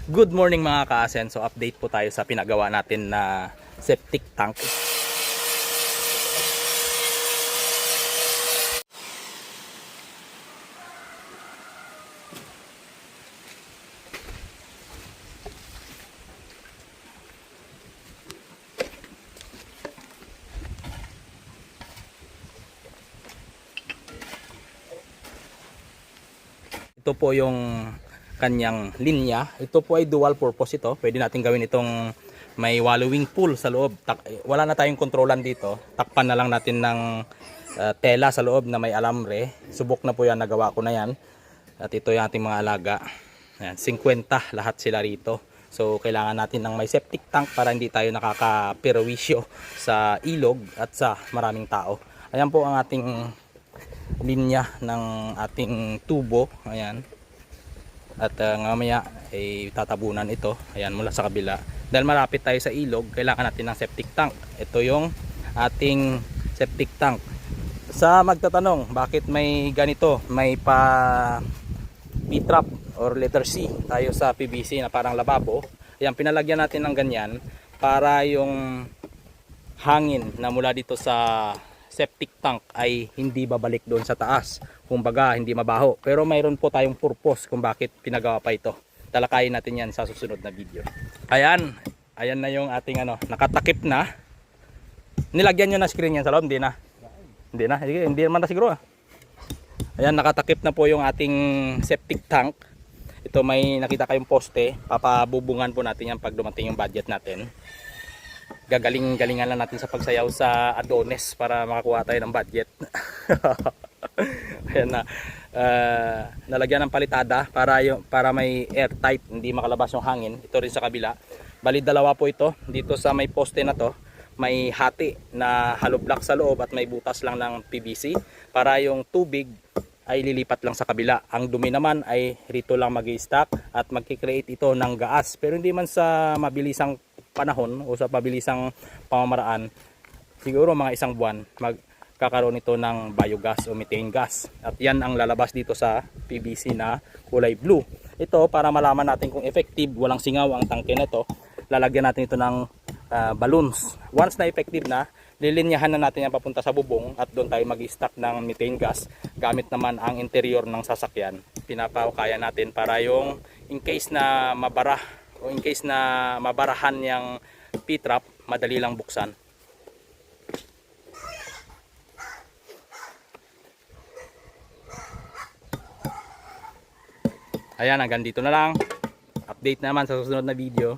Good morning mga ka-Asen. So update po tayo sa pinagawa natin na septic tank. Ito po yung kanyang linya. Ito po ay dual purpose ito. Pwede natin gawin itong may wallowing pool sa loob. Wala na tayong kontrolan dito. Takpan na lang natin ng tela sa loob na may alambre. Subok na po yan, nagawa ko na yan. At ito yung ating mga alaga. Ayan, 50 lahat sila rito. So kailangan natin ng may septic tank para hindi tayo nakakapirwisyo sa ilog at sa maraming tao. Ayan po ang ating linya ng ating tubo. Ayan. At mamaya ay tatabunan ito. Ayan, mula sa kabila. Dahil malapit tayo sa ilog, kailangan natin ng septic tank. Ito yung ating septic tank. Sa magtatanong, bakit may ganito? May pa P-trap or letter C tayo sa PVC na parang lababo. Ayan, pinalagyan natin ng ganyan para yung hangin na mula dito sa septic tank ay hindi babalik doon sa taas. Kumbaga hindi mabaho. Pero mayroon po tayong purpose kung bakit pinagawa pa ito. Talakayin natin yan sa susunod na video. Ayan. Ayan na yung ating nakatakip na. Nilagyan nyo na screen yan sa loob? Hindi na. Hindi na. Hindi naman na siguro. Ayan, nakatakip na po yung ating septic tank. Ito may nakita kayong poste. Papabubungan po natin yan pag dumating yung budget natin. Gagaling-galingan lang natin sa pagsayaw sa Adonis para makakuha tayo ng budget. Ayan na. Nalagyan ng palitada para may airtight, hindi makalabas yung hangin. Ito rin sa kabila. Bali dalawa po ito. Dito sa may poste na to, may hati na hollow block sa loob at may butas lang ng PVC para yung tubig ay lilipat lang sa kabila. Ang dumi naman ay rito lang mag-i-stack at magki-create ito ng gas. Pero hindi man sa mabilisang panahon o sa pabilisang pamamaraan, siguro mga isang buwan magkakaroon ito ng biogas o methane gas, at yan ang lalabas dito sa PVC na kulay blue. Ito para malaman natin kung effective, walang singaw ang tangke nito, lalagyan natin ito ng balloons. Once na effective na, lilinyahan na natin yan papunta sa bubong at doon tayo mag-stack ng methane gas gamit naman ang interior ng sasakyan. Pinapaukayan natin para yung in case na mabara o in case na mabarahan yung P-trap, madali lang buksan. Ayan, hanggang dito na lang. Update naman sa susunod na video.